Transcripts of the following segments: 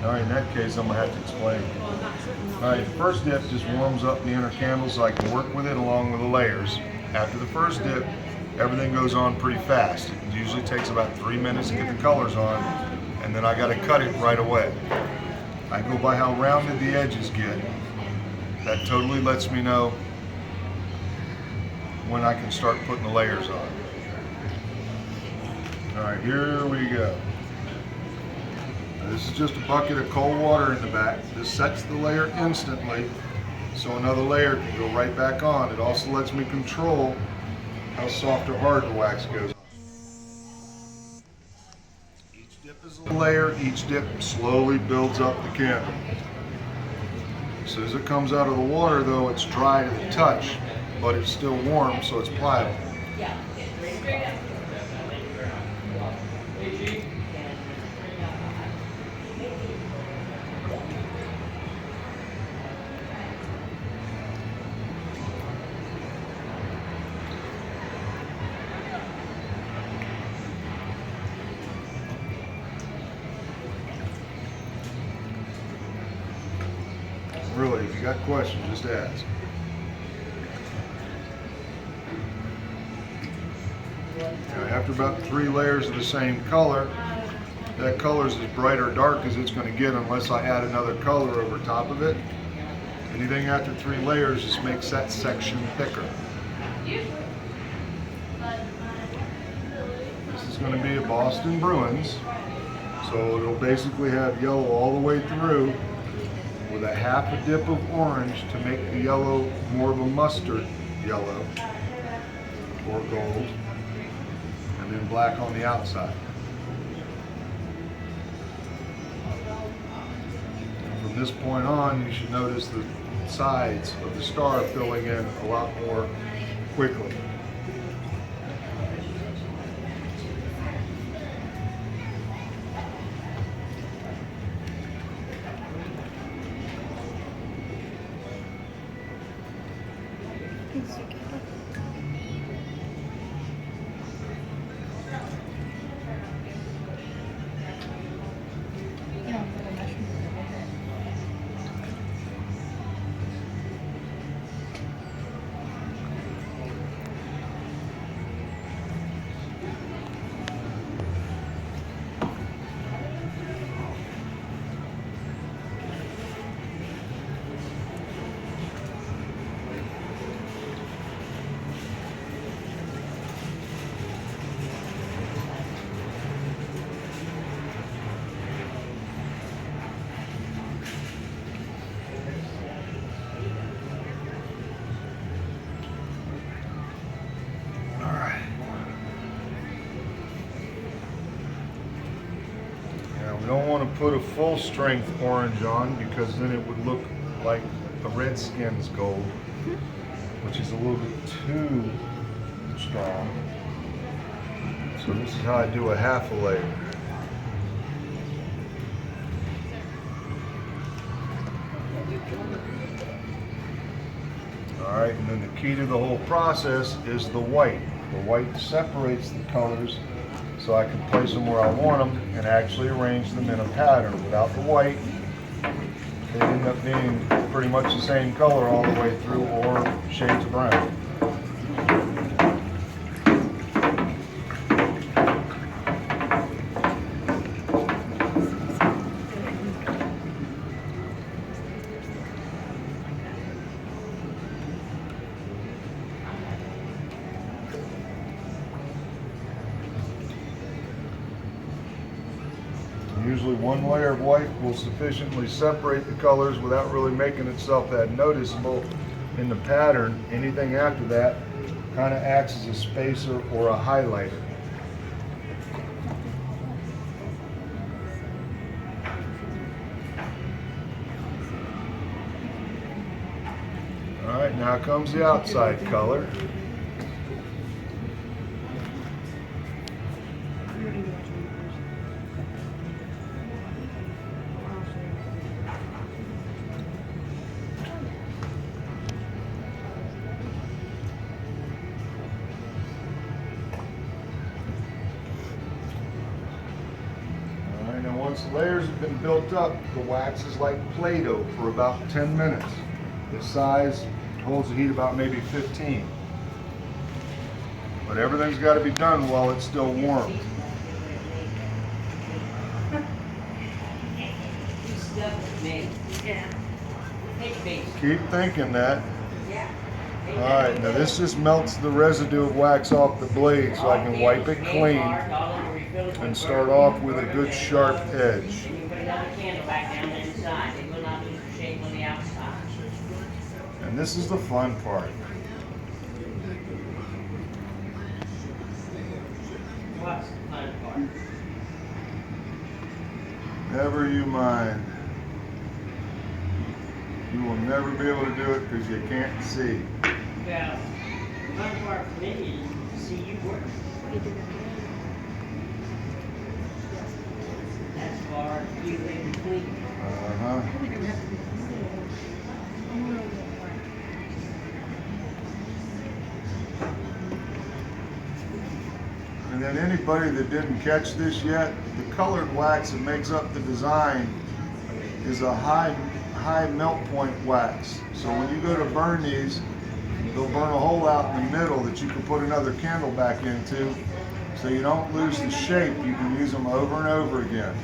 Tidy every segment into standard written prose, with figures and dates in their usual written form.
All right, in that case, I'm gonna have to explain. All right, the first dip just warms up the inner candle so I can work with it along with the layers. After the first dip, everything goes on pretty fast. It usually takes about 3 minutes to get the colors on, and then I gotta cut it right away. I go by how rounded the edges get. That totally lets me know when I can start putting the layers on. All right, here we go. This is just a bucket of cold water in the back. This sets the layer instantly, so another layer can go right back on. It also lets me control how soft or hard the wax goes on. Each dip is a layer. Each dip slowly builds up the candle. As soon as it comes out of the water, though, it's dry to the touch, but it's still warm, so it's pliable. Really, if you got questions, just ask. After about 3 layers of the same color, that color is as bright or dark as it's going to get unless I add another color over top of it. Anything after 3 layers just makes that section thicker. This is going to be a Boston Bruins, so it'll basically have yellow all the way through, with a half a dip of orange to make the yellow more of a mustard yellow or gold, and then black on the outside. And from this point on, you should notice the sides of the star filling in a lot more quickly. We don't want to put a full strength orange on because then it would look like a Redskins gold, which is a little bit too strong. So this is how I do a half a layer. All right, and then the key to the whole process is the white. The white separates the colors so I can place them where I want them and actually arrange them in a pattern. Without the white, they end up being pretty much the same color all the way through, or shades of brown. Usually one layer of white will sufficiently separate the colors without really making itself that noticeable in the pattern. Anything after that kind of acts as a spacer or a highlighter. All right, now comes the outside color. Once the layers have been built up, the wax is like Play-Doh for about 10 minutes. This size holds the heat about maybe 15. But everything's got to be done while it's still warm. Keep thinking that. Alright, now this just melts the residue of wax off the blade so I can wipe it clean and start off with a good sharp edge. And this is the fun part. What's the fun part? Never you mind. You will never be able to do it because you can't see. Well, the fun part for me is to see you work. That's far few in between. Uh-huh. And then anybody that didn't catch this yet, the colored wax that makes up the design is a high melt point wax. So when you go to burn these, they'll burn a hole out in the middle that you can put another candle back into, so you don't lose the shape. You can use them over and over again.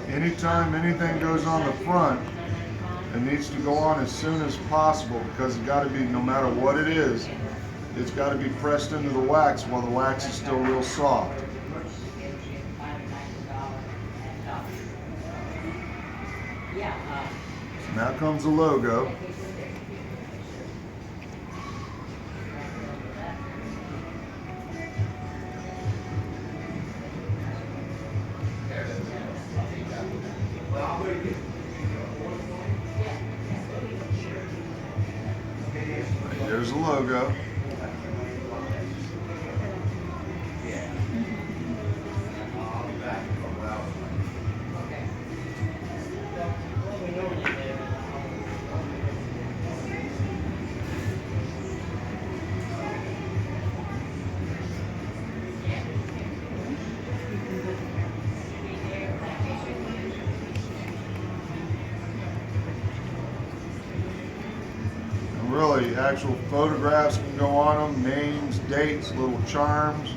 Anytime anything goes on the front, it needs to go on as soon as possible because it's got to be, no matter what it is, it's got to be pressed into the wax while the wax is still real soft. So now comes the logo. There's the logo. Really, actual photographs can go on them, names, dates, little charms,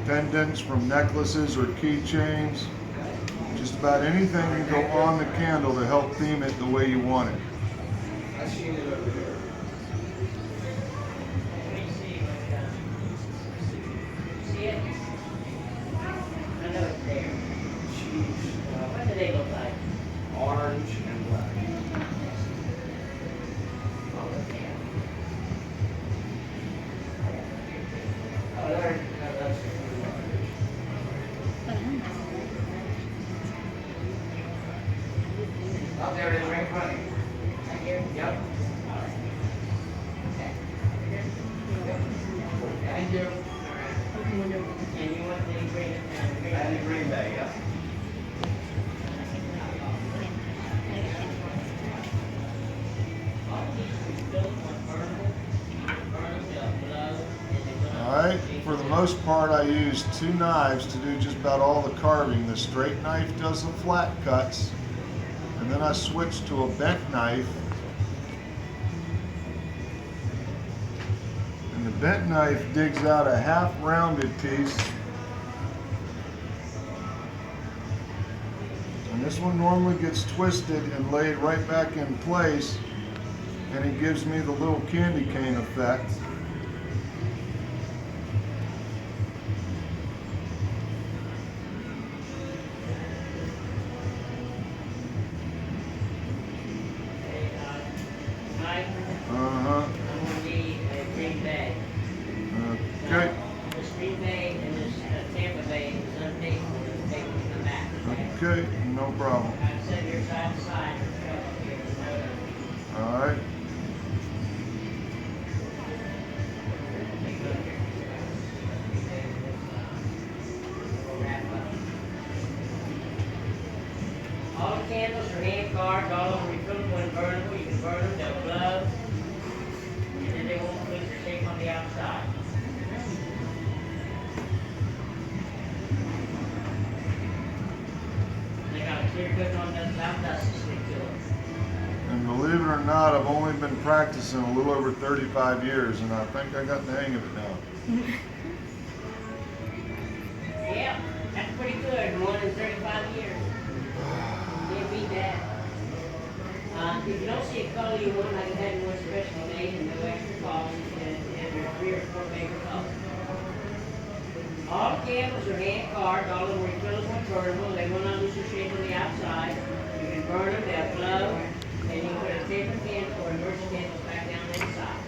pendants from necklaces or keychains. Just about anything can go on the candle to help theme it the way you want it. I seen it over there. See it? I know it's there. What do they look like? Orange and black. Out there in the ring front. Right here? Yep. Okay. Yep. Thank you. And you want the green? And the green bag, yeah. Alright, for the most part I use two knives to do just about all the carving. The straight knife does the flat cuts, and then I switch to a bent knife, and And the bent knife digs out a half rounded piece. And this one normally gets twisted and laid right back in place, and it gives me the little candy cane effect. Uh-huh. I'm gonna need a green bag. Okay. This green bag and this Tampa bag is underneath the bag when you come back. Okay, no problem. I set your side to side. All right. All the candles are hand carved, all of them refillable and burnable. You can burn them, they'll glow, and then they won't lose their shape on the outside. They got a clear coat on the without dust to stick to it. And believe it or not, I've only been practicing a little over 35 years, and I think I got the hang of it now. Yeah, that's pretty good, more than 35 years. Can't beat that. If you don't see a color you want, I can have you one specially made and no extra cost, and your 3 or 4 favorite colors. All the candles are hand carved, all of them are refillable and burnable. They will not lose their shape on the outside. You can burn them, they'll glow, and you can put a taper candle or emergency candles back down the inside.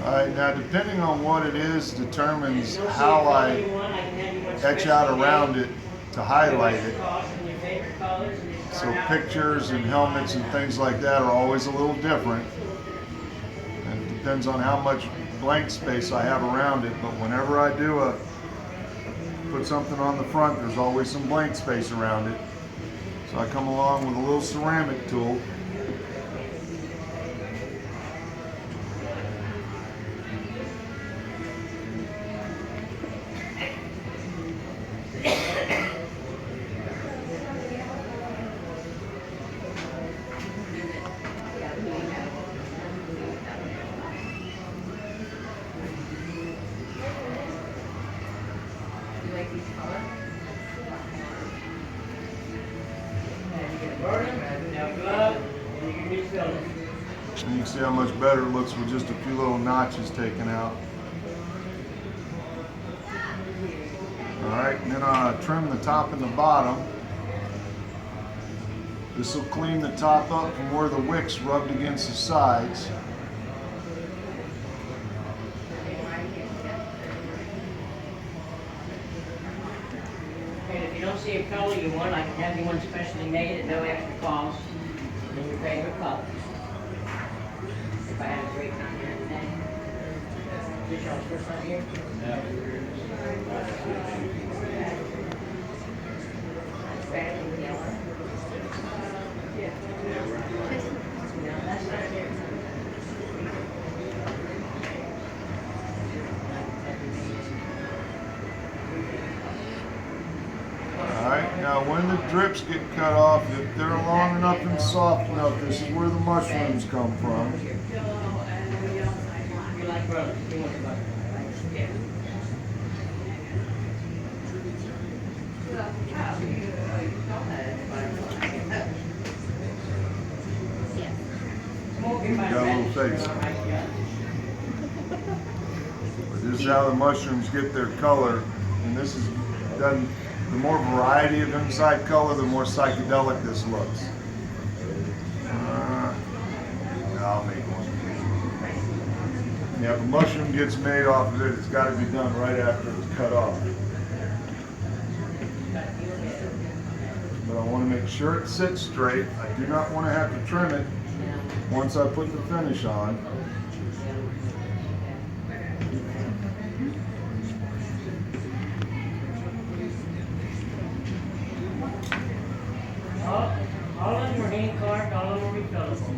All right, now depending on what it is determines If you don't see a how color I you want, I can have you one etch specially out around made. it to highlight No extra it. cost, and your favorite colors, and they So start out pictures and at helmets and $35. things like that are always a little different. And it depends on how much blank space I have around it, but whenever I do put something on the front, there's always some blank space around it. So I come along with a little ceramic tool. Burn them, they'll glow, and you can refill them. And you can see how much better it looks with just a few little notches taken out. All right, and then I trim the top and the bottom. This will clean the top up from where the wick's rubbed against the sides. And if you don't see a color you want, I can have you one specially made at no extra cost, in your favorite colors. If I have a great time here today. This y'all's first time here? Red and yellow. No, that's not here. Alright, now when the drips get cut off, if they're long enough and soft enough, this is where the mushrooms come from. You like brothers, you want your brother. Yeah. Got a little face. But this is how the mushrooms get their color, and this is done. The more variety of inside color, the more psychedelic this looks. I'll make one. Yeah, if a mushroom gets made off of it, it's got to be done right after it's cut off. But I want to make sure it sits straight. I do not want to have to trim it once I put the finish on. All of them are hand carved, all of them are refillable.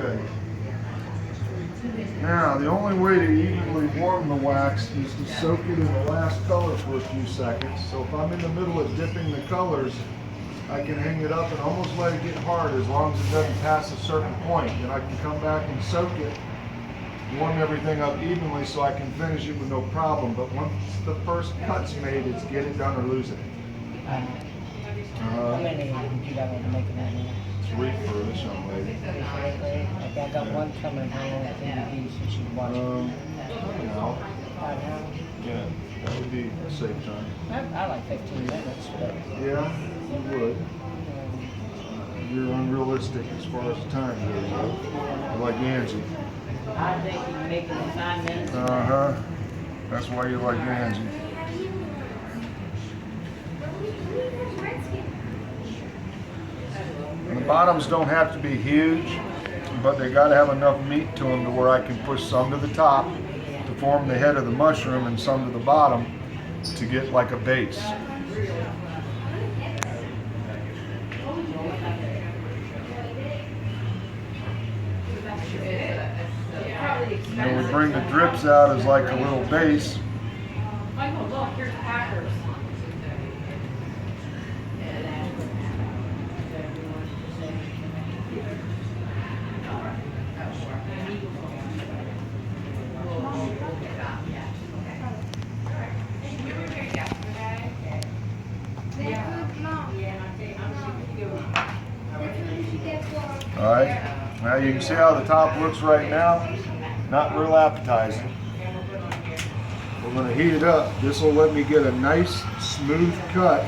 Okay. Now, the only way to evenly warm the wax is to soak it in the last color for a few seconds. So if I'm in the middle of dipping the colors, I can hang it up and almost let it get hard as long as it doesn't pass a certain point. Then I can come back and soak it, warm everything up evenly so I can finish it with no problem. But once the first cut's made, it's get it done or lose it. How many do you want to make it out here? 3 for this young lady. Okay, I got one coming home at DVD, so she can watch it. Now, Right now? yeah, that would be a safe time. I like 15 minutes, but Yeah, you would. You're unrealistic as far as the time goes, though. Like Angie. I think you can make it in 5 minutes. Uh-huh. That's why you like Angie. And the bottoms don't have to be huge, but they got to have enough meat to them to where I can push some to the top to form the head of the mushroom and some to the bottom to get like a base. And then we bring the drips out as like a little base. Michael, look, here's Packers. All right, now you can see how the top looks right now. Not real appetizing. We're going to heat it up. This will let me get a nice smooth cut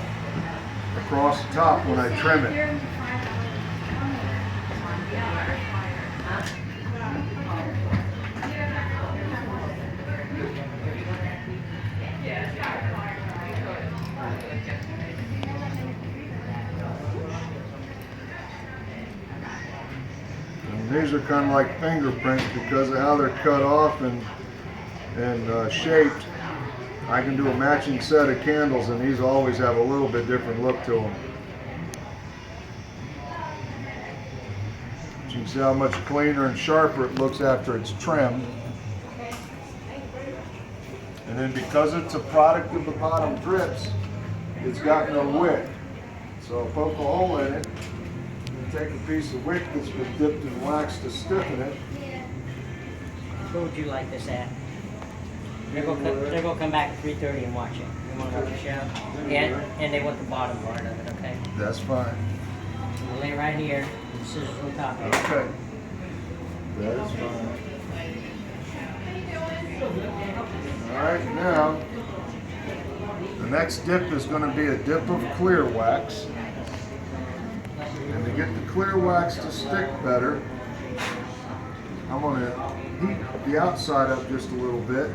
across the top when I trim it. And these are kind of like fingerprints because of how they're cut off and shaped. I can do a matching set of candles, and these always have a little bit different look to them. You can see how much cleaner and sharper it looks after it's trimmed. And then because it's a product of the bottom drips, it's got no wick. So poke a hole in it, and take a piece of wick that's been dipped in wax to stiffen it. What would you like this at? They're gonna come back at 3:30 and watch it. You wanna watch the show? And they want the bottom part of it, okay? That's fine. We'll lay right here, the scissors on top of it. Okay. That is fine. Alright, now, the next dip is going to be a dip of clear wax. And to get the clear wax to stick better, I'm going to heat the outside up just a little bit.